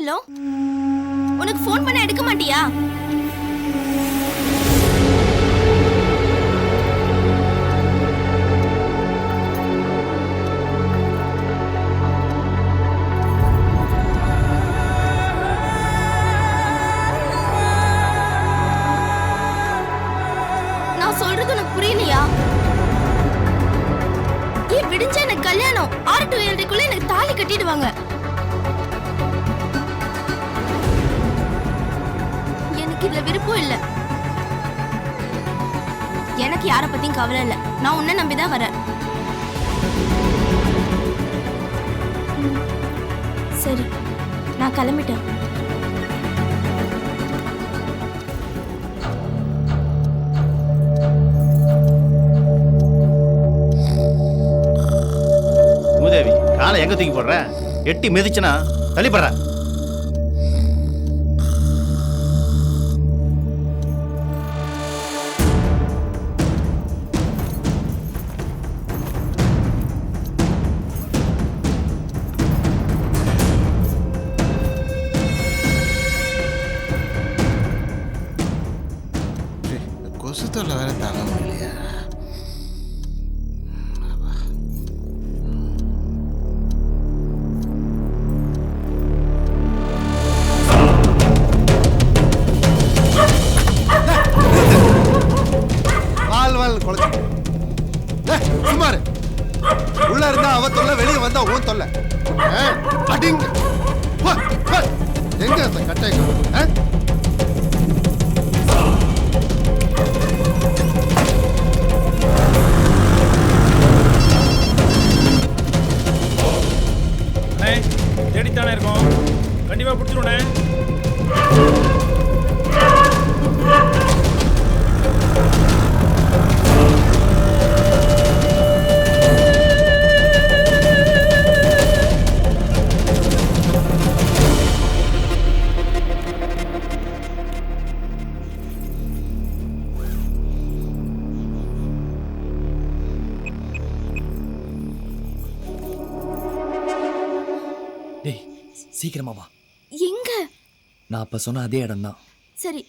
செல்லம், உனக்கு ஃபோன் பண்ண எடுக்க மாட்டியா? நான் சொல்றது உனக்கு புரியலையா? ஏன் விடிஞ்ச எனக்கு கல்யாணம் 6 to 7 எனக்கு தாலி கட்டிடுவாங்க. எனக்கு இதுல விருப்பம் இல்ல. எனக்கு யார பத்தியும் கவலை இல்ல. நான் உன்னை நம்பிதான் வரேன். சரி, நான் கிளம்பிட்டேன். மூதேவி, காலை எங்க தூக்கி போடுற? எட்டி மிதிச்சுனா தள்ளிப்படுற. கொசு தொல்லை வேற தாங்க முடியலையா? சுமாரு உள்ள இருந்தா அவ தொல்லை, வெளியே வந்தா உன் தொல்லை. அடிங்க எங்க அந்த கட்டை? தேடித்தானே இருக்கோம், கண்டிப்பா பிடிச்சிருவோண்ணே. டேய், சீக்கிரமா வா. எங்க? நான் அப்ப சொன்ன அதே இடம் தான். சரி.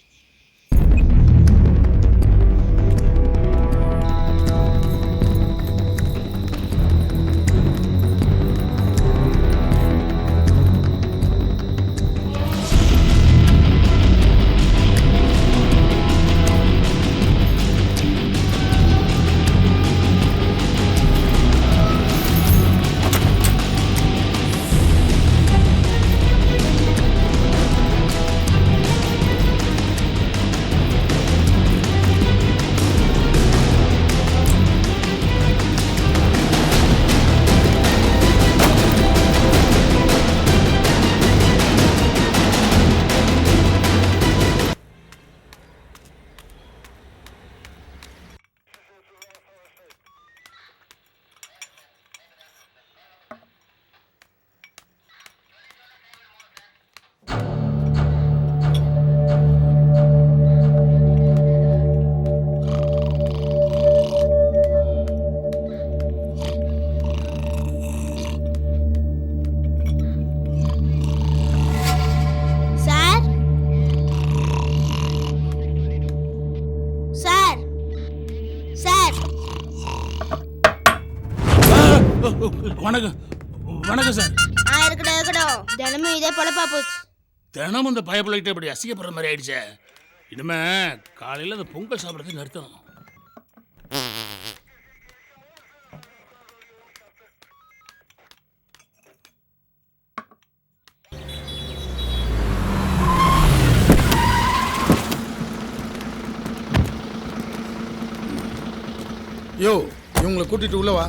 வணக்கம் வணக்கம் சார். இருக்கட்டும், தினமும் இதே பொழப்பா போச்சு. தினமும் இந்த பயப்பிள்ளைகிட்ட இப்படி அசிங்கப்படுற மாதிரி ஆயிடுச்சே. இனிமே காலையில் அந்த பொங்கல் சாப்பிட்றது நிறுத்தணும். யோ, இவங்களை கூட்டிட்டு உள்ள வா.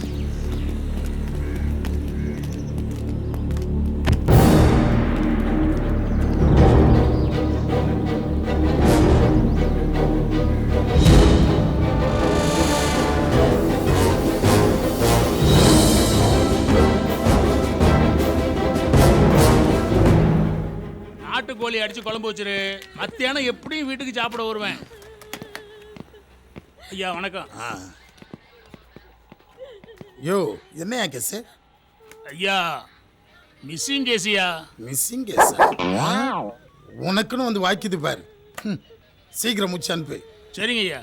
நாட்டுக்கோழி அடிச்சு குழம்பு வச்சிரு. மத்தியானம் எப்படியும் வீட்டுக்கு சாப்பிட வருவேன். ஐயா வணக்கம். யோ, என்னையா கேஸ்? ஐயா, மிஸ்ஸிங் கேசியா? மிஸ்ஸிங் கேஸா? உனக்குன்னு வந்து வாக்கிது பாரு. சீக்கிரம் முச்சு அனுப்பு. சரிங்க ஐயா.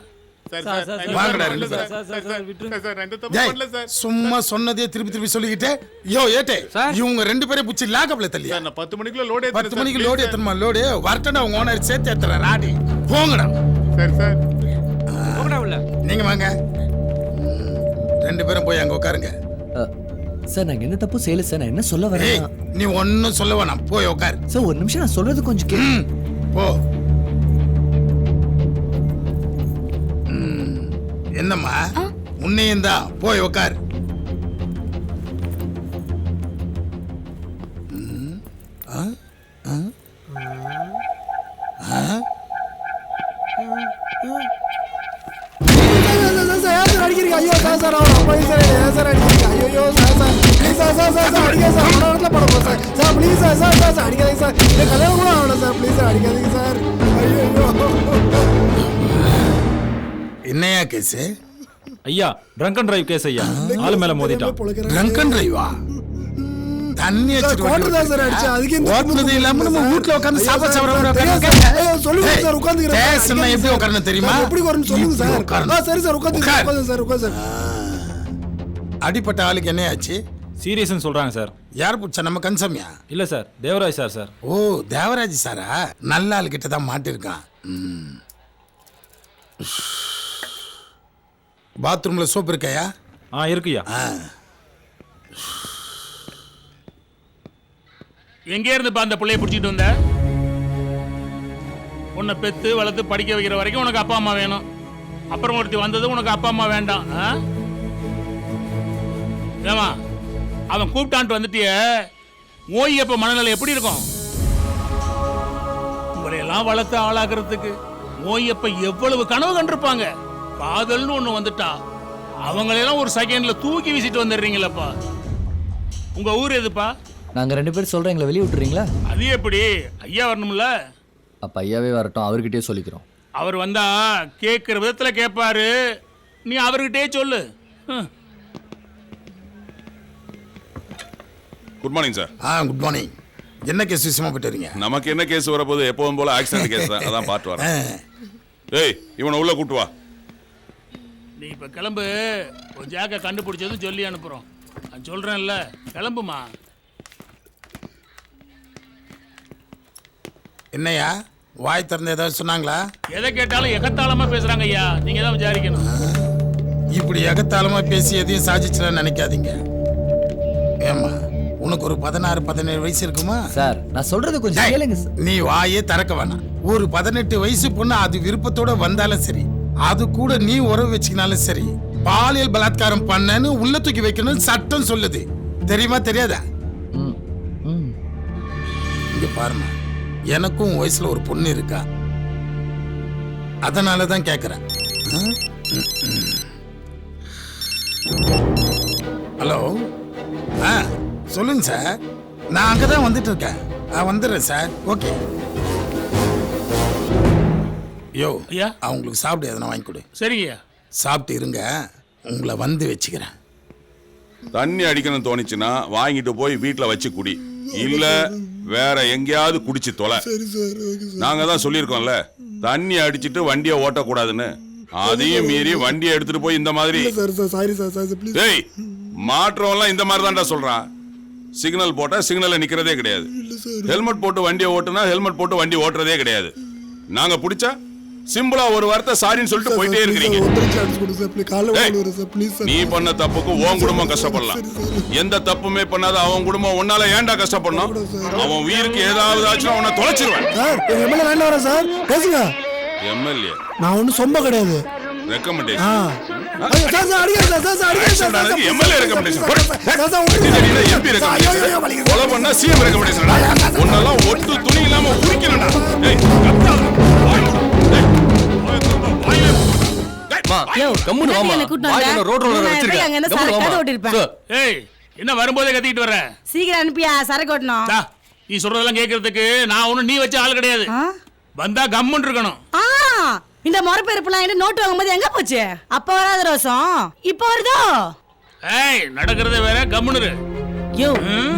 வாங்கடா ரெண்டு பேரும். டேய், சும்மா சொன்னதே திருப்பி திருப்பி சொல்லிக்கிட்டே யோ ஏட்டே இவங்க ரெண்டு பேரும் புடிச்சு லாக்கப்ல தள்ளியா? நான் 10 மணிக்குள்ள லோட் 10 மணிக்கு லோடு ஏத்தணுமா? லோடு வரட்டா உங்க ஓனர் சேர்த்து ஏத்துற ராடி. போங்கடா. சரி சார். போங்கடா உள்ள. நீங்க வாங்க. ரெண்டு பேரும் போய் அங்க உட்காருங்க. சார் நான் என்ன தப்பு செய்யல சார், நான் என்ன சொல்ல ஏய், வரேன்? நீ ஒன்னும் சொல்ல வேணாம், போய் உட்காரு. சார் ஒரு நிமிஷம் நான் சொல்றது கொஞ்சம் கேளு. போ. என்னம்மா உன்னையும் தான், போய் உட்காரு. அடிக்கிறீங்க ஐயோ சார் அவர் அப்பா சார் அடிக்கிறீங்க ஐயோ சார் அடிக்க சார் இடத்துல படம் சார் சார் ப்ளீஸ் சார் அடிக்காதீங்க சார் இந்த கல்யாணம் கூட ஆகணும் சார் ப்ளீஸ் சார் அடிக்காதீங்க சார் ஐயோ என்னையா கேஸ்? ஐயா ட்ரங்க் அண்ட் டிரைவ் கேஸ் ஐயா. ஆளு மேல மோதிட்டான். Drunk and டிரைவா? தண்ணி கோட்டர் தான் சார் அடிச்சு அதுக்கு ஓட்டுறது இல்லாம நம்ம வீட்ல உட்கார்ந்து சாப்பாடு சொல்லுங்க சார் உட்கார்ந்துக்கிறேன். பேசணும் எப்படி உட்காரணும் தெரியுமா? எப்படி வரணும் சொல்லுங்க சார். சரி சார் உட்கார்ந்து சார் உட்கார்ந்து சார். அடிப்பட்ட ஆளுக்கு என்ன ஆச்சு? சீரியஸ்னு சொல்றாங்க சார். யார் புடிச்சா? நம்ம கன்சம்யா? இல்ல சார், தேவராஜ் சார். ஓ தேவராஜ் சாரா? நல்ல ஆள் கிட்ட தான் மாட்டிருக்கான். பாத்ரூம்ல சோப் இருக்கையா? இருக்குயா. எங்கே இருந்துப்பா அந்த பிள்ளைய பிடிச்சிட்டு வந்த? உன்னை பெத்து வளர்த்து படிக்க வைக்கிற வரைக்கும் உனக்கு அப்பா அம்மா வேணும். அப்புறம் ஒருத்தி வந்தது உனக்கு அப்பா அம்மா வேண்டாம். ஏமா அவன் கூப்பிட்டான்ட்டு வந்துட்டிய ஓய்யப்ப மனநிலை எப்படி இருக்கும்? உங்களையெல்லாம் வளர்த்து ஆளாக்குறதுக்கு ஓய்யப்ப எவ்வளவு கனவு கண்டிருப்பாங்க. காதல்னு ஒண்ணு வந்துட்டா அவங்களெல்லாம் ஒரு செகண்ட்ல தூக்கி வீசிட்டு வந்துடுறீங்களப்பா. உங்க ஊர் எதுப்பா? நாங்க ரெண்டு பேரும் சொல்றோம், எங்களை வெளியே விட்டுறீங்களா? அது எப்படி? ஐயா வரணும்ல. அப்ப ஐயாவே வரட்டும், அவர்கிட்டயே சொல்லிக்கிறோம். அவர் வந்தா கேட்கிற விதத்துல கேட்பாரு, நீ அவர்கிட்டயே சொல்லு. Good morning sir. Good morning. என்ன கேஸ் விஷயமா போயிட்டு வரீங்க? நமக்கு என்ன கேஸ் வரப்போது? எப்பவும் போல ஆக்சிடென்ட் கேஸ் தான், அதான் பார்த்து வரேன். ஏய் இவனை உள்ள கூட்டு வா. நீ இப்ப கிளம்பு. கொஞ்சம் ஜாக்க கண்டுபிடிச்சதும் சொல்லி அனுப்புறோம். நான் சொல்றேன்ல, கிளம்புமா. என்னையா வாய் திறந்து ஏதாவது சொன்னாங்களா? எதை கேட்டாலும் எகத்தாளமா பேசுறாங்க ஐயா. நீங்க தான் விசாரிக்கணும். இப்படி எகத்தாளமா பேசி எதையும் சாதிச்சுலாம் நினைக்காதீங்க. ஏமா உனக்கு ஒரு 16-17 வயசு இருக்குமா? சார் நான் சொல்றது கொஞ்சம் கேளுங்க சார். நீ வாயே திறக்க வேணாம். ஒரு 18 வயசு பொண்ணு அது விருப்பத்தோட வந்தாலும் சரி, அது கூட நீ உறவு வச்சுக்கினாலும் சரி, பாலியல் பலாத்காரம் பண்ணன்னு உள்ள தூக்கி வைக்கணும்னு சட்டம் சொல்லுது. தெரியுமா தெரியாதா? இங்க பாருமா, எனக்கும் வயசுல ஒரு பொண்ணு இருக்கா. அதனாலதான் கேக்குறேன். ஹலோ சொல்லுங்க சார். நான் அங்கதான் வந்துட்டு இருக்கேன். வந்துடுறேன் சார். ஓகே. யோ ஐயா அவங்களுக்கு சாப்பிட்டு எதனா வாங்கி கொடு. சரிங்கய்யா. சாப்பிட்டு இருங்க, உங்களை வந்து வச்சுக்கிறேன். தண்ணி அடிக்கணும்னு தோணிச்சுன்னா வாங்கிட்டு போய் வீட்டுல வச்சு குடி, இல்ல வேற எங்கேயாவது குடிச்சு தொலை. நாங்க தான் சொல்லியிருக்கோம்ல, தண்ணி அடிச்சிட்டு வண்டியை ஓட்டக்கூடாதுன்னு. அதையும் மீறி வண்டியை எடுத்துட்டு போய் இந்த மாதிரி டேய் மாற்றம்லாம் இந்த மாதிரி தான்டா சொல்றான். சிக்னல் போட்டா சிக்னல்ல நிக்கிறதே கிடையாது. ஹெல்மெட் போட்டு வண்டியை ஓட்டுனா ஹெல்மெட் போட்டு வண்டி ஓட்டுறதே கிடையாது. நாங்க பிடிச்சா சிம்பிளா ஒரு வார்த்தை சாரின்னு சொல்லிட்டு போயிட்டே இருக்கிறீங்க. நீ பண்ண தப்புக்கு உன் குடும்பம் கஷ்டப்படலாம். எந்த தப்புமே பண்ணாத அவன் குடும்பம் உன்னால ஏன்டா கஷ்டப்படணும்? அவன் உயிருக்கு ஏதாவது ஆச்சுன்னா உன்னை தொலைச்சிருவேன். எம்எல்ஏ நான் ஒன்னும் சொம்ப கிடையாது. Recommendation MLA recommendation MP recommendation கொலை பண்ணா சிஎம் ரெக்கமெண்டேஷன். உன்னெல்லாம் ஒட்டு துணி இல்லாம உரிக்கணும்டா. என்ன வரும்போதே கத்திட்டு வர? சீக்கிரம் அனுப்பியா, சரக்கு ஓட்டணும். நீ சொல்றதெல்லாம் கேட்கறதுக்கு நான் ஒண்ணும் நீ வச்ச ஆள் கிடையாது. வந்தா கம்முன்னு இருக்கணும். இந்த மொறப்பெருப்புலாம் நோட்டு வாங்கும்போது எங்க போச்சு? அப்ப வராத ரோசம் இப்ப வருதோ? ஏய் நடக்கிறதே வேற, கம்முன்னு. யோ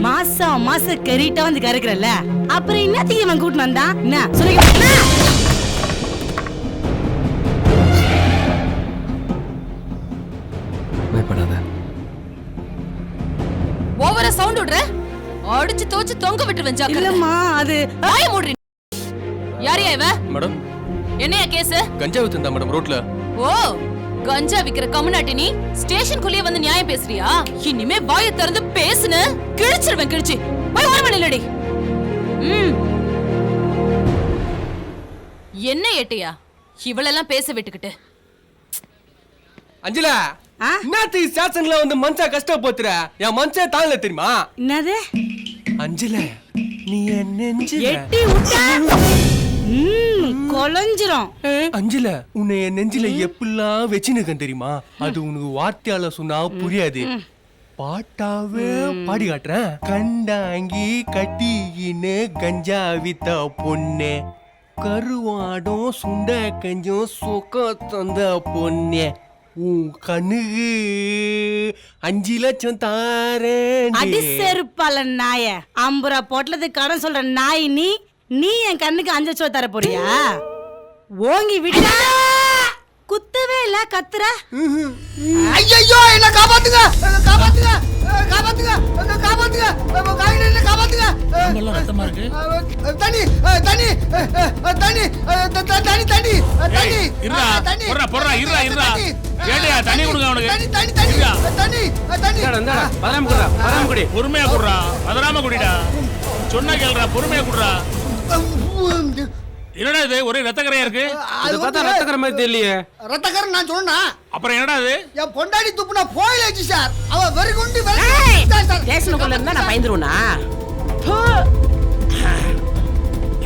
மாசம் மாசம் கறிட்டா வந்து கறக்குறல்ல அப்புறம் என்னத்துக்கு இவன் கூட்டு வந்தான் என்ன சொல்லுங்க பயப்படாத. ஓவரா சவுண்ட் விடுற அடிச்சு தோச்சு தொங்க விட்டுருவேன் ஜாக்கிரதை. இல்லம்மா அது வாய மூடுறீ. யாரையா இவ? மேடம் என்னையா கேஸ்? கஞ்சா வித்துந்தா மேடம் ரோட்ல. ஓ கஞ்சா விக்கிற கம்முனாட்டி நீ ஸ்டேஷனுக்குள்ளே வந்து நியாயம் பேசுறியா? இனிமே வாயை திறந்து பேசுன கிழிச்சிருவேன் கிழிச்சு. போய் ஓரமா நில்லடி. என்ன ஏட்டையா இவளெல்லாம் பேச விட்டுக்கிட்டு? அஞ்சலா என்னத்து ஸ்டேஷன்ல வந்து மனுஷா கஷ்டப்போத்துற? என் மனுஷன் தாங்கல தெரியுமா? என்னது? அஞ்சல நீ என் நெஞ்சில எட்டி விட்டா கொலஞ்சிரும். அஞ்சல உன்னை என் நெஞ்சில எப்படிலாம் வச்சுனுக்கன் தெரியுமா? அது உனக்கு வார்த்தையால சொன்னா புரியாது. பாட்டாவே பாடி காட்டுறேன். கண்டாங்கி கட்டிக்கின்னு கஞ்சா வித்த பொண்ணே, கருவாடும் சுண்ட கஞ்சும் சொக்க தந்த பொண்ணே, உன் கண்ணுக்கு 5 லட்சம் தாரேன். அடி செருப்பால நாய 50 ரூபா பொட்டலத்துக்கு கடன் சொல்ற நாய் நீ என் கண்ணுக்கு 5 லட்சம் தர போறியா? ஓங்கி விட்டா குத்தவே இல்ல கத்துற. ஐயோ என்ன காப்பாத்துங்க காப்பாத்துங்க காப்பாத்துங்க காப்பாத்துங்க காயில காப்பாத்துங்க. உடம்பெல்லாம் ரத்தமா இருக்கு. தண்ணி தண்ணி தண்ணி தண்ணி தண்ணி தண்ணி இருடா போறா போறா இருடா இருடா. ஏடியா தண்ணி கொடுங்க அவனுக்கு. தண்ணி தண்ணி தண்ணி தண்ணி தண்ணி இந்தா பதறாம குடுடா பதறாம குடி. பொறுமையா குடுறா பதறாம குடிடா. சொன்னா கேளுடா பொறுமையா குடுறா. என்னடா இது ஒரே ரத்தக்கரையா இருக்கு? அது பார்த்தா ரத்தக்கரை மாதிரி தெரியலையே. ரத்தக்கரை நான் சொன்னா அப்புறம் என்னடா இது? என் பொண்டாடி துப்புனா போயிடுச்சு சார். அவ வெறி குண்டு ஸ்டேஷனுக்குள்ள இருந்தா நான் பயந்துருவனா?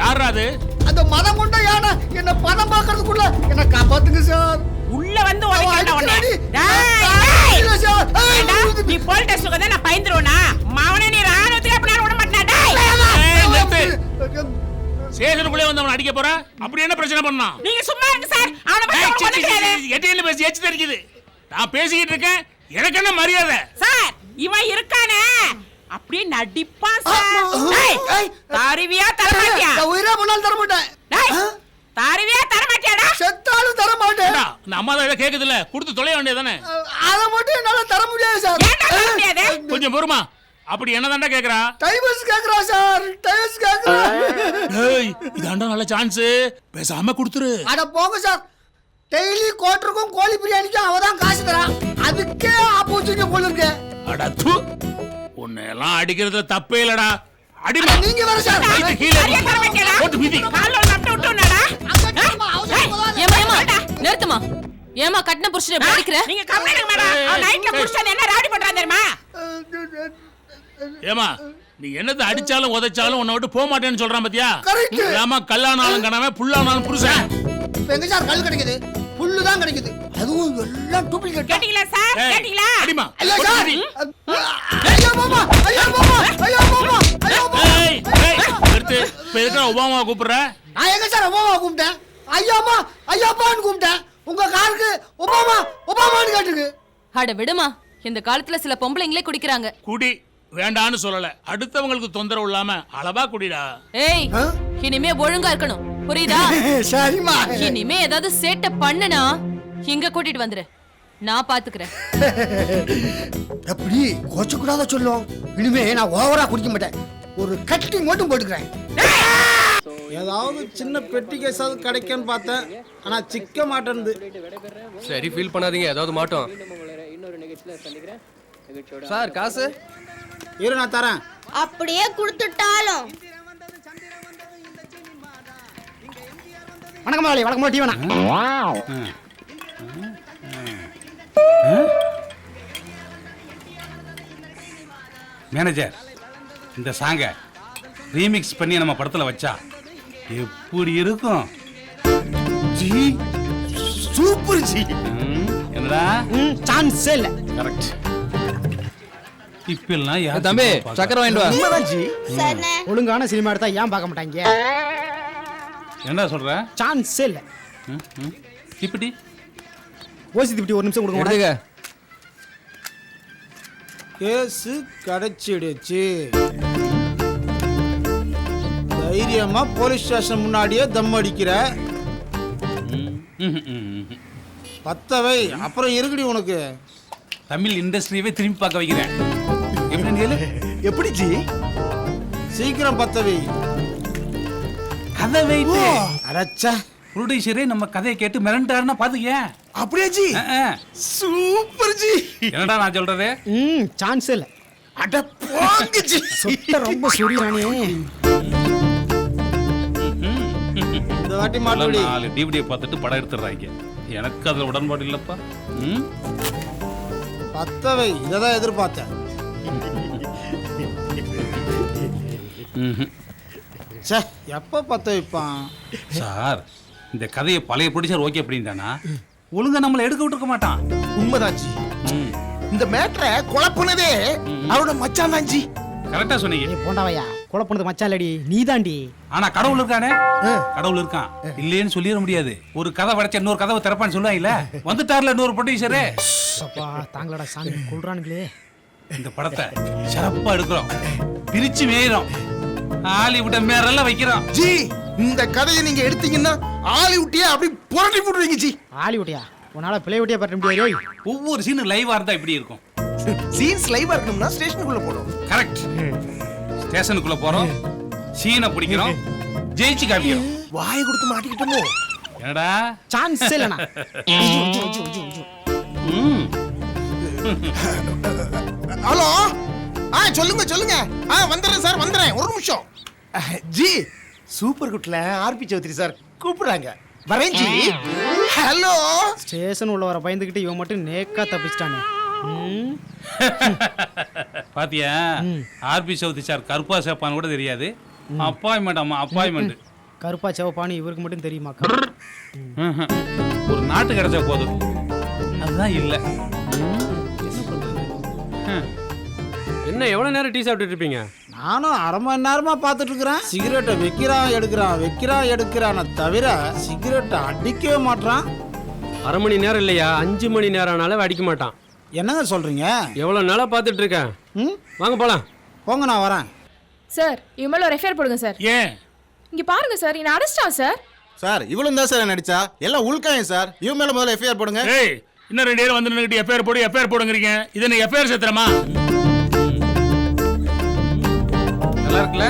யாரா அது? அந்த மதம் கொண்ட யானை என்ன பதம் பார்க்கறதுக்குள்ள என்ன காப்பாத்துங்க சார். உள்ள வந்து உடைக்கடா உன்னை. டேய் டேய் நீ போலீஸ் ஸ்டேஷனுக்கு வந்தா நான் பயந்துருவனா? மாவனே நீ ராணுவத்துக்கு அப்படி விட மாட்டேன். சேஷனுக்குள்ளே வந்து அவன் அடிக்க போற. அப்படி என்ன பிரச்சனை பண்ணா? நீங்க சும்மா இருங்க சார். அவன பத்தி எட்டில பேசி எச்சி தெரிக்குது. நான் பேசிக்கிட்டு இருக்கேன். எனக்கு என்ன மரியாதை? சார் இவன் இருக்கானே அப்படியே நடிப்பான் சார். டேய் தாரிவியா தர மாட்டியா? நான் உயிரே போனாலும் தர மாட்டேன். டேய் தாரிவியா தர மாட்டியாடா? செத்தாலும் தர மாட்டேன். இந்த அம்மா தான் இதை கேக்குதுல கொடுத்து தொலைய வேண்டியதானே. அத மட்டும் என்னால தர முடியாது சார். ஏன்டா தர முடியாது? கொஞ்சம் பொறுமா. அப்படி என்னதான்டா கேக்குறா? டைவர்ஸ் கேக்குறா சார். டைவர்ஸ் கேக்குறா. டேய் இதாண்டா நல்ல சான்ஸ். பேசாம கொடுத்துரு. அட போங்க சார். டெய்லி கோட்டருக்கும் கோழி பிரியாணிக்கும் அவதான் காசு தரான். அதுக்கே ஆப்போசிட் போல இருக்கு. அட தூ. உன்னை எல்லாம் அடிக்கிறதுல தப்பே இல்லடா. அடி நீங்க வர சார். சரியா தர மாட்டியாடா? போட்டு மிதி. கால்ல நட்டு விட்டுனடா. ஏமா ஏமா நிறுத்துமா. ஏமா கட்டின புருஷனை எப்படி அடிக்கிற? நீங்க கம்ப்ளைண்ட் மேடம். அவன் நைட்ல புடிச்சது என்ன ராடி பண்றான் தெரியுமா? ஏமா நீ என்னது அடிச்சாலும் உதைச்சாலும் உன்னை விட்டு போக மாட்டேன்னு சொல்றான் பாத்தியா? கரெக்ட். ஏமா கல்லானாலும் கணவன் புல்லானாலும் புருஷன். இப்ப எங்க சார் கல் கிடைக்குது? புல்லு தான் கிடைக்குது. அதுவும் எல்லாம் டூப்ளிகேட். கேட்டிங்களா சார்? கேட்டிங்களா? அடிமா. ஐயா சார். ஐயா மாமா ஐயா மாமா ஐயா மாமா ஐயா மாமா. ஏய் ஏய் நிறுத்து. இப்ப எதுக்கு ஒபாமா கூப்பிடுற? நான் எங்க சார் ஒபாமா கூப்பிட்டேன்? ஐயாமா ஐயாப்பான்னு கூப்பிட்டேன். உங்க காருக்கு ஒபாமா ஒபாமான்னு கேட்டுருக்கு. அட விடுமா. இந்த காலத்துல சில பொம்பளைங்களே குடிக்கிறாங்க. குடி வேண்டான்னு சொல்லல. அடுத்தவங்களுக்கு தொந்தரவு இல்லாம அளவா குடிடா. ஏய் இனிமே ஒழுங்கா இருக்கணும் புரியுதா? சரிமா. இனிமே ஏதாவது சேட்டை பண்ணுனா இங்க கூட்டிட்டு வந்துரு. நான் பாத்துக்கிறேன். எப்படி கோச்ச கூடாத சொல்லும். இனிமே நான் ஓவரா குடிக்க மாட்டேன். ஒரு கட்டி மட்டும் போட்டுக்கிறேன். ஏதாவது சின்ன பெட்டி கேஸாவது கிடைக்கும்னு பார்த்தேன். ஆனா சிக்க மாட்டேன்து. சரி ஃபீல் பண்ணாதீங்க ஏதாவது மாட்டோம். சார் காசு இரு நான் தரேன். அப்படியே கொடுத்துட்டாலும் வணக்கம் மாலி வணக்கம் டீ வேணா. மேனேஜர் இந்த சாங்க ரீமிக்ஸ் பண்ணி நம்ம படத்துல வச்சா எப்படி இருக்கும்? G super G. என்னடா சான்ஸ் இல்ல. கரெக்ட். இப்பெல்லாம் யார் தம்பி சக்கரை வாங்கிட்டு வா. உண்மைதான் ஜி. ஒழுங்கான சினிமா எடுத்தா ஏன் பார்க்க மாட்டாங்க? என்ன சொல்ற? சான்ஸ் இல்ல. இப்படி ஓசி திப்டி ஒரு நிமிஷம் கொடுங்க. எடுத்துக்க. கேஸு கிடைச்சிடுச்சு. தைரியமா போலீஸ் ஸ்டேஷன் முன்னாடியே தம் அடிக்கிற. பத்தவை அப்புறம் இருக்குடி உனக்கு. தமிழ் இண்டஸ்ட்ரியவே திரும்பி பார்க்க வைக்கிறேன். எப்படி ஜி? சீக்கிரம் பத்தவை. கதை வைத்து அடச்சா ப்ரொடியூசரே நம்ம கதையை கேட்டு மிரண்டாருன்னா பாத்துக்க. அப்படியே ஜி? Super G. என்னடா நான் சொல்றது? சான்ஸ் இல்ல. அட போங்க ஜி. சுத்த ரொம்ப சுரியானே. இந்த வாட்டி மாட்டுடி. 4 டிவிடியை பார்த்துட்டு படம் எடுத்துறாங்க. எனக்கு அதுல உடன்பாடு இல்லப்பா. பத்தவை இததான் எதிர்பார்த்தேன். சே எப்ப பத்த வைப்பான் சார்? இந்த கதையை பழைய ப்ரொடியூசர் ஓகே அப்படின்ட்டானா ஒழுங்கா நம்மள எடுக்க விட்டுருக்க மாட்டான். உண்மைதான் ஜி. இந்த மேட்டரை குழப்புனதே அவரோட மச்சான் தான் ஜி. கரெக்டா சொன்னீங்க. போண்டாவையா குழப்புனது மச்சான் இல்லடி நீதாண்டி. ஆனா கடவுள் இருக்கானே, கடவுள் இருக்கான் இல்லையேன்னு சொல்லிட முடியாது. ஒரு கதை படைச்ச இன்னொரு கதவை திறப்பான்னு சொல்லுவாங்கல்ல, வந்துட்டார்ல இன்னொரு ப்ரொடியூசரே. அப்பா தாங்களடா சாமி கொள்றானுங்களே. இந்த படத்தை சிறப்பா எடுக்கிறோம், பிரிச்சு மேயிறோம், ஹாலிவுட்ட மேரெல்லாம் வைக்கிறோம் ஜி. இந்த கதையை நீங்க எடுத்தீங்கன்னா ஹாலிவுட்டியே அப்படி புரட்டி போடுவீங்க ஜி. ஹாலிவுட்டியா? உன்னால பிளே விட்டியா பற்ற முடியாது. ஒவ்வொரு சீனும் லைவா இருந்தா இப்படி இருக்கும். சீன்ஸ் லைவா இருக்கணும்னா ஸ்டேஷனுக்குள்ள போறோம். கரெக்ட். ஸ்டேஷனுக்குள்ள போறோம், சீனை பிடிக்கிறோம், ஜெயிச்சு காமிக்கிறோம். வாயை கொடுத்து மாட்டிக்கிட்டோமோ? என்னடா சான்ஸ் இல்லனா? ஹலோ. சொல்லுங்க சொல்லுங்க. வந்துடுறேன் சார், வந்துடுறேன். ஒரு நிமிஷம் ஜி. சூப்பர் குட்ல ஆர்பி சௌத்ரி சார் கூப்பிடுறாங்க. வரேன் ஜி. ஹலோ. ஸ்டேஷன் உள்ள வர பயந்துக்கிட்டு இவன் மட்டும் நேக்கா தப்பிச்சிட்டானே. பாத்தியா, ஆர்பி சௌத்ரி சார் கருப்பா சேப்பான்னு கூட தெரியாது. அப்பாயின்மெண்ட். அம்மா அப்பாயின்மெண்ட். கருப்பா சேவப்பானு இவருக்கு மட்டும் தெரியுமாக்கா? ஒரு நாட்டு கிடைச்சா போதும், அதுதான் இல்ல. என்ன எவ்வளவு நேரம் டீ சாப்பிட்டு இருப்பீங்க? நானும் அரை மணி நேரமா பார்த்துட்டு இருக்கிறேன். சிகரெட்டை வைக்கிறான் எடுக்கிறான தவிர சிகரெட்டை அடிக்கவே மாட்டான். அரை மணி நேரம் இல்லையா, 5 மணி நேரம் ஆனாலும் அடிக்க மாட்டான். என்னங்க சொல்றீங்க? எவ்வளவு நாளா பார்த்துட்டு இருக்கேன். வாங்க போலாம். போங்க, நான் வரேன். சார் இவன் மேல ஒரு எஃப்ஐஆர் போடுங்க சார். ஏன்? இங்க பாருங்க சார், என்ன அரெஸ்டான் சார். சார் இவ்வளவு தான் சார் நடிச்சா எல்லாம் உள்காயம் சார். இவன் மேல முதல்ல எஃப்ஐஆர் போடுங்க. ஏய், இன்னும் 2 பேர் வந்து நின்னுட்டு எஃப்ஐஆர் போடுங்கறீங்க. இது என்ன எஃப்ஐஆர் சேத்திரமா? நல்லா இருக்குல்ல?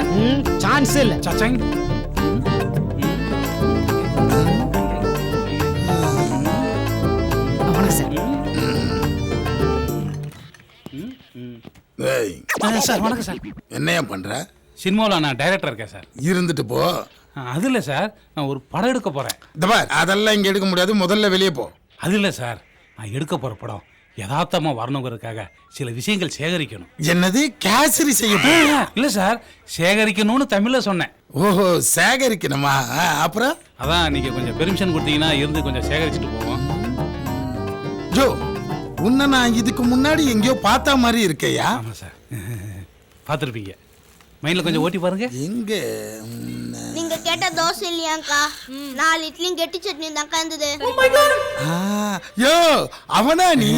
சான்ஸ் இல்ல. சச்சங். வணக்கம் சார். சார் வணக்கம் சார். என்னையா பண்ற? சினிமாவில் நான் டைரக்டர் இருக்கேன் சார். இருந்துட்டு போ. அது இல்லை சார், நான் ஒரு படம் எடுக்க போறேன். அதெல்லாம் இங்க எடுக்க முடியாது, முதல்ல வெளியே போ. அது இல்லை சார், நான் எடுக்க போற படம் யதார்த்தமா வரணுங்கிறதுக்காக சில விஷயங்கள் சேகரிக்கணும். என்னது? கேசரி செய்ய? இல்ல சார், சேகரிக்கணும்னு தமிழ்ல சொன்னேன். ஓஹோ, சேகரிக்கணுமா? அப்புறம் அதான் நீங்க கொஞ்சம் பெர்மிஷன் கொடுத்தீங்கன்னா இருந்து கொஞ்சம் சேகரிச்சுட்டு போவோம். ஜோ, உன்னை நான் இதுக்கு முன்னாடி எங்கேயோ பார்த்த மாதிரி இருக்கேயா? ஆமா சார், பார்த்துருப்பீங்க. மைண்ட்ல கொஞ்சம் ஓட்டி பாருங்க. எங்க நீங்க கேட்ட தோசை இல்லையாக்கா? 4 இட்லியும் கெட்டி சட்னி தான்க்கா இருந்தது. யோ, அவனா நீ?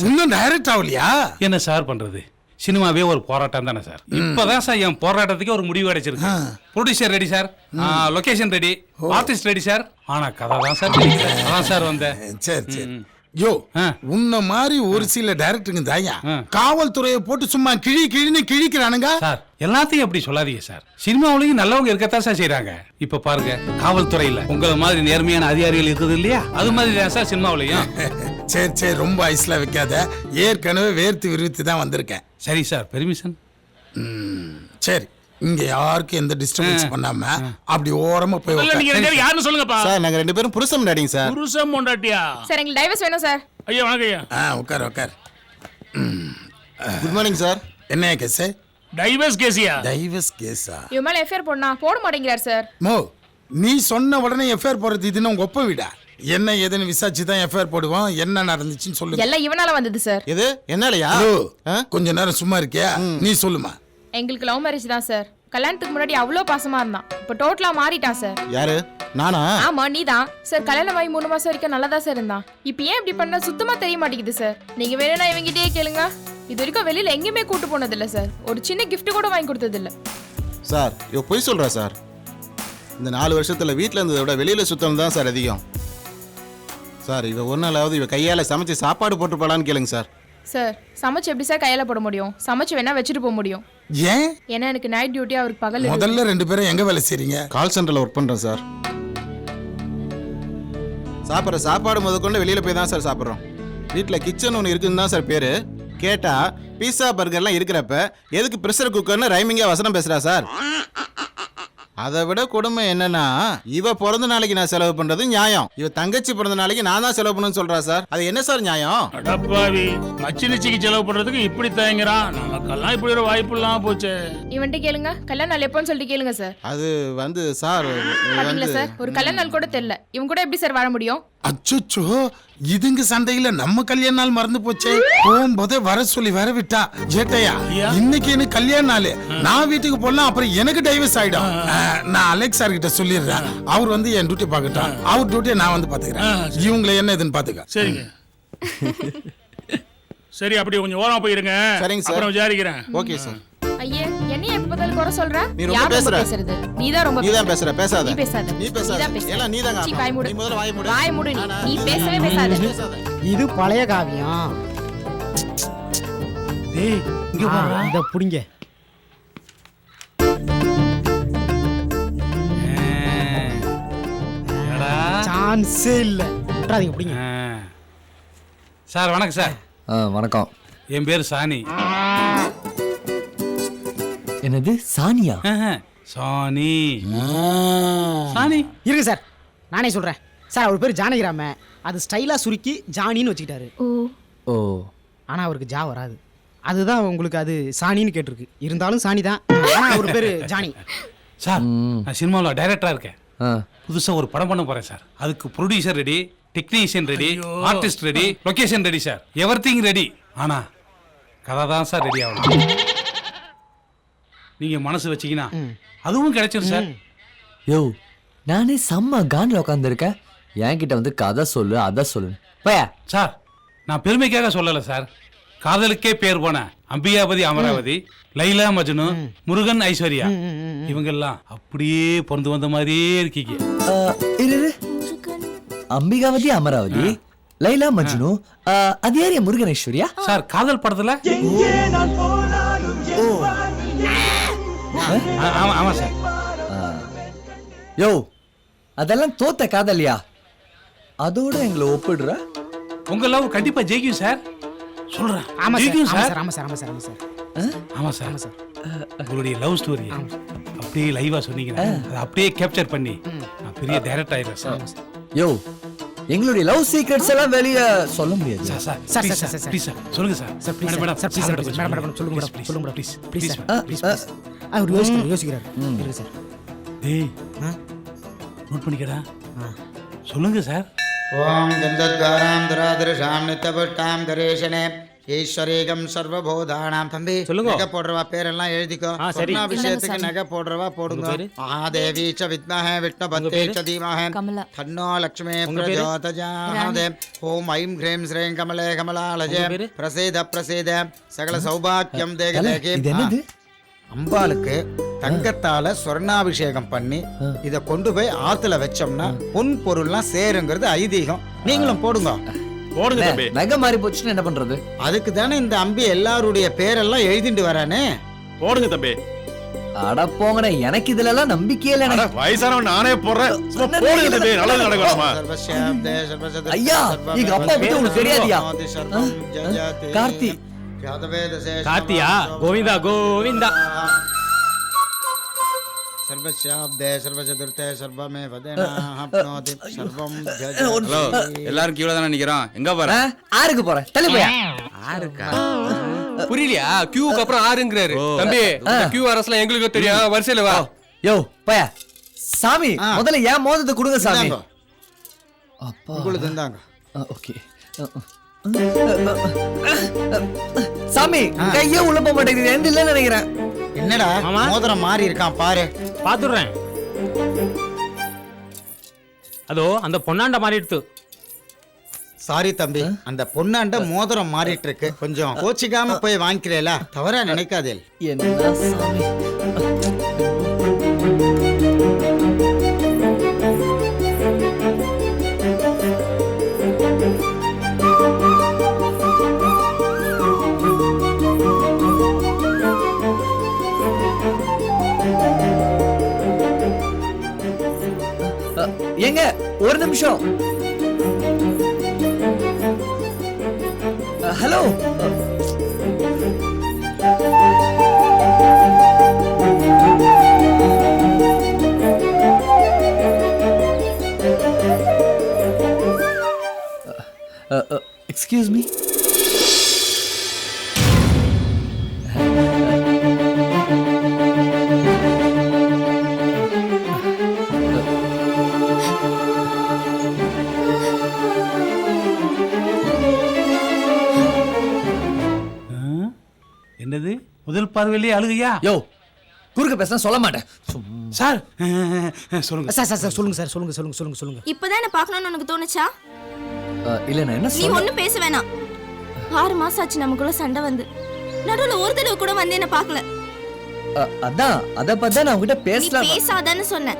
இன்னும் டைரக்ட் ஆகலையா? என்ன சார் பண்றது, சினிமாவே ஒரு போராட்டம் தானே சார். இப்பதான் சார் என் போராட்டத்துக்கு ஒரு முடிவு கிடைச்சிருக்கு. Producer ready sir, location ready, artist ready sir. ஆனா கதை தான் சார், அதான் சார் வந்தேன். சரி சரி. யோ, உன்ன மாதிரி ஒரு சில டைரக்டருங்க தாயா காவல்துறையை போட்டு சும்மா கிழின்னு கிழிக்கிறானுங்க சார். எல்லாத்தையும் அப்படி சொல்லாதீங்க சார், சினிமாவிலையும் நல்லவங்க இருக்கத்தான் சார் செய்யறாங்க. இப்ப பாருங்க, காவல்துறையில உங்களை மாதிரி நேர்மையான அதிகாரிகள் இருக்குது இல்லையா, அது மாதிரி தான் சார் சினிமாவிலையும். சரி சரி, ரொம்ப ஐஸ்ல வைக்காத. ஏற்கனவே வேர்த்து விருத்தி தான் வந்திருக்கேன். சரி சார், பெர்மிஷன். சரி, இங்க யாருக்கும் எந்த டிஸ்டர்பன்ஸ் பண்ணாம அப்படி ஓரமா போய் நீங்க 2 பேரும் யாருன்னு சொல்லுங்கப்பா. சார் நாங்க 2 பேரும் புருஷன் முன்னாடிங்க சார். புருஷன் முன்னாடியா? சார் எங்களுக்கு டைவர்ஸ் வேணும் சார். ஐயா வணக்கம் ஐயா. உட்கார் உட்கார். Good morning sir. என்ன கேஸ்? டைவர்ஸ் கேஸியா? டைவர்ஸ் கேஸா? இவன் மேல எஃப்ஐஆர் போடனா போட மாட்டேங்கிறார் சார். மோ, நீ சொன்ன உடனே எஃப்ஐஆர் போடுறது இதுன்னு உங்க ஒப்ப விடா. என்ன ஏதுன்னு விசாரிச்சு தான் எஃப்ஐஆர் போடுவோம். என்ன நடந்துச்சுன்னு சொல்லுங்க. எல்லாம் இவனால வந்தது சார். இது என்னாலயா? கொஞ்ச நேரம் சும்மா இருக்கியா? நீ சொல்லுமா. எங்களுக்கு லவ் மேரேஜ் தான் சார். கல்யாணத்துக்கு முன்னாடி அவ்வளோ பாசமா இருந்தான், இப்போ டோட்டலா மாறிட்டான் சார். யாரு? நானா? ஆமா நீதான் சார். கல்யாணம் ஆகி 3 மாசம் வரைக்கும் நல்லா தான் சார் இருந்தான். இப்போ ஏன் இப்படி பண்ண சுத்தமா தெரிய மாட்டேங்குது சார். நீங்க வேணும்னா இவங்கிட்டயே கேளுங்க. இது வரைக்கும் வெளியில எங்கேயுமே கூட்டு போனது இல்ல சார். ஒரு சின்ன gift கூட வாங்கி கொடுத்தது இல்ல. சார் இவ பொய் சொல்றா சார். இந்த 4 வருஷத்துல வீட்டில் இருந்ததை விட வெளியில சுத்தம் தான் சார் அதிகம். சார் இவ ஒரு நாளாவது இவ கையால சமைச்சு சாப்பாடு போட்டு போலான்னு கேளுங்க சார். சார் சமைச்சு எப்படி சார் கையால போட முடியும்? சமைச்சு வேணா வச்சுட்டு போக முடியும். ஏன்? ஏன்னா எனக்கு நைட் டியூட்டி, அவருக்கு பகல். முதல்ல 2 பேரும் எங்க வேலை செய்றீங்க? கால் சென்டர்ல ஒர்க் பண்றேன் சார். சாப்பிட்ற சாப்பாடு முதற்கொண்டு வெளியில போய் தான் சார் சாப்பிட்றோம். வீட்டில் கிச்சன் ஒன்று இருக்குன்னு தான் சார் பேரு. கேட்டா பீஸா பர்கர்லாம் இருக்கிறப்ப எதுக்கு ப்ரெஷர் குக்கர்னு ரைமிங்கா வசனம் பேசுறா சார். அதை விட கொடுமை என்னன்னா, இவ பிறந்த நாளைக்கு நான் செலவு பண்றது நியாயம், இவ தங்கச்சி பிறந்த நாளைக்கு நான் தான் செலவு பண்ணணும்னு சொல்றா சார். அது என்ன சார் நியாயம்? அடப்பாவி, மச்சினிச்சிக்கு செலவு பண்றதுக்கு இப்படி தயங்குறான். நமக்கெல்லாம் இப்படி ஒரு வாய்ப்பு இல்லாம போச்சு. இவன்ட்டு கேளுங்க, கல்யாண நாள் எப்போன்னு சொல்லிட்டு கேளுங்க சார். அது வந்து சார் பாத்தீங்களா சார், ஒரு கல்யாண நாள் கூட தெரியல. இவன் கூட எப்படி சார் வாழ முடியும்? அச்சோ, இதுங்க சண்டையில நம்ம கல்யாண நாள் மறந்து போச்சே. போகும்போதே வர சொல்லி வர விட்டா. ஜேட்டையா, இன்னைக்கு எனக்கு கல்யாண நாள், நான் வீட்டுக்கு போலாம், அப்புறம் எனக்கு டைவர்ஸ் ஆயிடும். நான் அலெக்ஸ் சார் கிட்ட சொல்லிடுறேன். அவர் வந்து என் டியூட்டி பார்க்கட்டும், அவர் டியூட்டியை நான் வந்து பாத்துக்கிறேன். இவங்களை என்ன இதுன்னு பாத்துக்க. சரிங்க. சரி, அப்படியே கொஞ்சம் ஓரமா போயிருங்க. சரிங்க சார், அப்புறம் விசாரிக்கிறேன். Okay sir. ஐயே, என்னைய எப்ப பார்த்தாலும் குறை சொல்ற? நீ ரொம்ப யார் பேசுற. பேசுறது? நீதான் ரொம்ப நீ தான் பேசுற. பேசாத. நீ பேசாத. நீ பேசாத. நீதான் பேசுற. எல்லாம் நீ தான் சீ, வாய் மூடு. நீ முதல்ல வாய் மூடு. வாய் மூடு நீ. நீ பேசவே பேசாத. இது பழைய காவியம். டேய், இங்க பாரு. இத புடிங்க. சான்ஸே இல்ல. விட்றாதீங்க, புடிங்க. சார் வணக்கம் சார். வணக்கம். என் பேர் சாணி. என்னது சானியா? சாணி. சாணி இருங்க சார், நானே சொல்றேன். சார் அவர் பேர் ஜானகிராம, அது ஸ்டைலா சுருக்கி ஜானின்னு வச்சுக்கிட்டாரு. ஓ. ஆனா அவருக்கு ஜா வராது, அதுதான் உங்களுக்கு அது சாணின்னு கேட்டிருக்கு. இருந்தாலும் சாணி தான், ஆனா அவர் பேரு ஜானி. சார், நான் சினிமாவில் டைரக்டரா இருக்கேன். புதுசா ஒரு படம் பண்ண போறேன் சார். அதுக்கு producer ready, technician ready, artist ready, location ready sir. Everything ready. ஆனா கதை தான் சார் ரெடி ஆகணும். நீங்க மனசு வச்சீங்கன்னா அதுவும் கிடைச்சிரும் சார். யோ, நானே செம்ம கான்ல உட்காந்துருக்கேன். என்கிட்ட வந்து கதை சொல்லு, அதை சொல்லு. பயா சார், நான் பெருமைக்காக சொல்லல சார். காதலுக்கே பேர் போன அம்பிகாபதி அமராவதி, லைலா மஜ்னு, முருகன் ஐஸ்வர்யா, இவங்க எல்லாம் அப்படியே பிறந்து வந்த மாதிரியே இருக்கீங்க. அம்பிகாவதி அமராவதி, லைலா மஜ்னு, அது யாரு முருகன் ஐஸ்வர்யா? சார், காதல் படத்துல. ஆமா சார். யோ, அதெல்லாம் தோத்த காதலியா? அதோட எங்களை ஒப்பிடுற? உங்க லவ் கண்டிப்பா ஜெயிக்கும் சார். சொல்றேன். ஆமா ஜெயிக்கும் சார், சார். ஆமா சார், ஆமா சார், ஆமா சார். ஆமா சார், ஆமா சார். உங்களுடைய லவ் ஸ்டோரி அப்படியே லைவா சொன்னீங்கன்னா அதை அப்படியே கேப்சர் பண்ணி நான் பெரிய டைரக்டர் ஆயிடுறேன் சார். யோ, எங்களுடைய லவ் சீக்ரெட்ஸ் எல்லாம் வெளிய சொல்ல முடியாது sir. Sir, sir, please sir, sir, sir. Please sir, சொல்லுங்க sir. Sir, please madam, sir, please sir, please madam, சொல்லுங்க மேடம், சொல்லுங்க madam, please please please please. அவர் யோசிக்கிறார். இருங்க சார். டேய், நோட் பண்ணிக்கடா. சொல்லுங்க சார். ஓம் கந்தத்வாராம் துராதிருஷாம் நித்தபுட்டாம் கரேஷனே ஈஸ்வரேகம் சர்வபூதானாம். தம்பி, சொல்லுங்க. நகை போடுறவா பேரெல்லாம் எழுதிக்கோ. சொர்ணாபிஷேகத்துக்கு நகை போடுறவா போடுங்க. மகாதேவி ச வித்மஹே விஷ்ணுபத்யே ச தீமஹே தன்னோ லக்ஷ்மீ பிரஜோதயாத். ஓம் ஐம் ஹ்ரீம் ஸ்ரீம் கமலே கமலாலஜே பிரசீத பிரசீத சகல சௌபாக்கியம் தேக தேகி. அம்பாளுக்கு தங்கத்தால சொர்ணாபிஷேகம் பண்ணி இத கொண்டு போய் ஆத்துல வச்சோம்னா பொன் பொருள்லாம் சேருங்கிறது ஐதீகம். நீங்களும் போடுங்க. போடுங்க தம்பி. நகை மாறி போச்சுன்னா என்ன பண்றது? அதுக்கு தானே இந்த அம்பி எல்லாருடைய பேரெல்லாம் எழுதிட்டு வரானே. போடுங்க தம்பி. அட போங்கடா, எனக்கு இதுல எல்லாம் நம்பிக்கையே இல்ல. வயசானவன் நானே போடுறேன். போடுங்க தம்பி, நல்லது நடக்கணுமா? ஐயா, எங்க அப்பா பத்தி உங்களுக்கு தெரியாதியா? கார்த்தி. கார்த்தியா? கோவிந்தா கோவிந்தா. சர்வஸ்யாப்தே சர்வசதுர்த்தே சர்வமே வதனாப்னோதி சர்வம் ஜஜ. ஹலோ, எல்லாரும் கியூல தான நிக்கிறோம். எங்க போற? ஆறுக்கு போறேன். தள்ளி போயா. ஆறுக்கா? புரியலையா? கியூக்கு அப்புறம் ஆறுங்கறாரு. தம்பி, கியூ அரஸ்லாம் எங்களுக்கு தெரியும். வரிசையில வா. யோ, போயா. சாமி, முதல்ல ஏன் மோதத்தை கொடுங்க சாமி. அப்பா, உங்களுக்கு தந்தாங்க. ஓகே. சாமி, கையே உள்ள போக மாட்டேங்குது. எந்த இல்ல நினைக்கிறேன். என்னடா மோதிரம் மாறி இருக்கான் பாரு. பாத்துறேன். அதோ அந்த பொன்னாண்ட மாறிடுத்து. சாரி தம்பி, அந்த பொண்ணாண்ட மோதிரம் மாறிட்டு இருக்கு. கொஞ்சம் கோச்சிக்காம போய் வாங்கிக்கிறேல, தவறா நினைக்காதே. என்ன சாமி. ஏங்க ஒரு நிமிஷம். ஹலோ. Excuse me. என்னது முதல் பார்வையிலே அழுகையா? யோ குறுக்க பேசினா சொல்ல மாட்டேன் சார். சொல்லுங்க சார் சார் சார் சொல்லுங்க சார், சொல்லுங்க சொல்லுங்க சொல்லுங்க சொல்லுங்க. இப்பதான் என்ன பார்க்கணும்னு உனக்கு தோணுச்சா? இல்ல நான் என்ன நீ ஒண்ணும் பேச வேணாம். 6 மாசம் ஆச்சு நமக்குள்ள சண்டை வந்து. நடுவுல ஒரு தடவை கூட வந்து என்ன பார்க்கல. அதான் அத பத்தி நான் உன்கிட்ட பேசலாம். நீ பேசாதன்னு சொன்னேன்.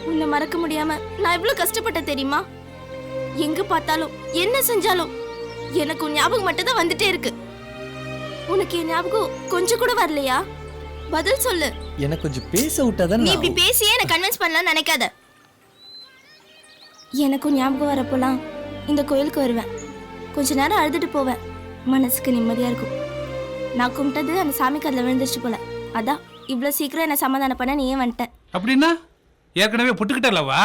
உன்னை மறக்க முடியாம நான் எவ்வளவு கஷ்டப்பட்டேன் தெரியுமா? எங்க பார்த்தாலும் என்ன செஞ்சாலும் எனக்கு உன் ஞாபகம் மட்டும் தான் வந்துட்டே இருக்கு. உனக்கு என் ஞாபகம் கொஞ்சம் கூட வரலையா? பதில் சொல்லு. எனக்கு கொஞ்சம் பேச விட்டாதான். நீ இப்படி பேசியே என்ன கன்வின்ஸ் பண்ணலாம்னு நினைக்காத. எனக்கும் ஞாபகம் வரப்போலாம் இந்த கோயிலுக்கு வருவேன். கொஞ்ச நேரம் அழுதுட்டு போவேன். மனசுக்கு நிம்மதியா இருக்கும். நான் கும்பிட்டது அந்த சாமி கதில் விழுந்துருச்சு போல. அதான் இவ்வளவு சீக்கிரம் என்ன சமாதானம் பண்ண நீயே வந்துட்டேன். அப்படின்னா ஏற்கனவே புட்டுக்கிட்டல்லவா?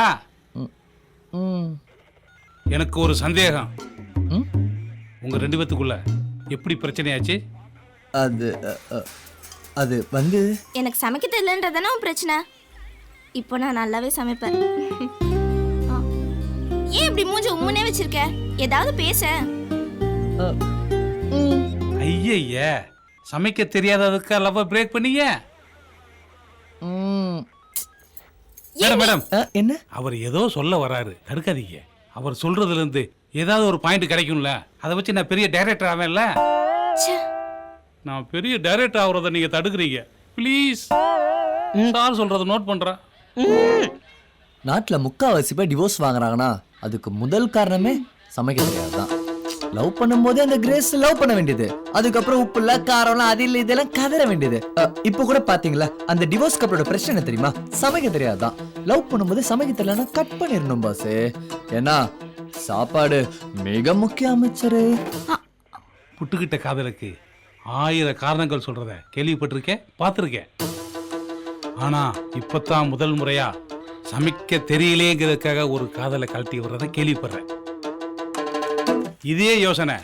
எனக்கு ஒரு சந்தேகம். உங்க 2 பேத்துக்குள்ள எப்படி பிரச்சனையாச்சு? அது வந்து எனக்கு சமைக்க தெரியலன்றதானே உன் பிரச்சனை. இப்போ நான் நல்லாவே சமைப்பேன். ஏன் இப்படி மூஞ்சி உம்முனே வச்சிருக்க? ஏதாவது பேச. ஐய சமைக்க தெரியாததுக்கா லவ் பிரேக் பண்ணீங்க? மேடம் மேடம் என்ன? அவர் ஏதோ சொல்ல வராரு, தடுக்காதீங்க. அவர் சொல்றதுல இருந்து ஏதாவது ஒரு பாயிண்ட் கிடைக்கும்ல. அதை வச்சு நான் பெரிய டைரக்டர் ஆவேன்ல. நான் பெரிய டைரக்டர் ஆகுறத நீங்க தடுக்கிறீங்க. ப்ளீஸ் சார் சொல்றத நோட் பண்றேன். நாட்டுல முக்காவாசி பேர் டிவோர்ஸ் வாங்குறாங்கன்னா அதுக்கு முதல் காரணமே சமைக்க தெரியாதுதான். லவ் பண்ணும்போது அந்த கிரேஸ் லவ் பண்ண வேண்டியது, அதுக்கப்புறம் உப்பு இல்ல காரம்லாம் அது இல்ல இதெல்லாம் கதற வேண்டியது. இப்போ கூட பாத்தீங்களா அந்த டிவோர்ஸ் கப்பலோட பிரச்சனை தெரியுமா? சமைக்க தெரியாதுதான். லவ் பண்ணும்போது சமைக்க தெரியலன்னா கட் பண்ணிடணும் பாஸ். ஏன்னா சாப்பாடு மிக முக்கிய அமைச்சரு. புட்டுக்கிட்ட காதலுக்கு 1000 காரணங்கள் சொல்றத கேள்விப்பட்டிருக்கேன், பார்த்துருக்கேன். ஆனா இப்பதான் முதல் முறையா சமைக்க தெரியலேங்கிறதுக்காக ஒரு காதலை கழட்டி விடுறத கேள்விப்படுறேன். இதே யோசனை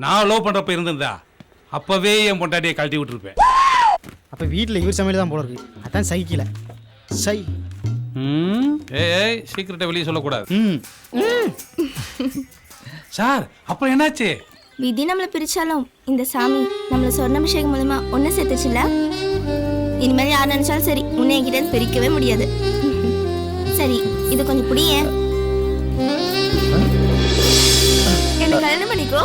நான் லவ் பண்றப்ப இருந்திருந்தா அப்பவே என் பொண்டாட்டியை கழட்டி விட்டுருப்பேன். அப்ப வீட்டுல இவர் சமையல் தான் போல இருக்கு. அதான் சைக்கிள சை. ஏய் சீக்கிரட்டை வெளியே சொல்லக்கூடாது. சார் அப்புறம் என்னாச்சு? விதி நம்மளை பிரிச்சாலும் இந்த சாமி நம்மள சொர்ணாபிஷேகம் மூலமா ஒன்னு சேர்த்துச்சுல. இனிமேல் யார் நினைச்சாலும் சரி, உன்னை என்கிட்ட பிரிக்கவே முடியாது. சரி இது கொஞ்சம் புடிய. என்ன கல்யாணம் பண்ணிக்கோ.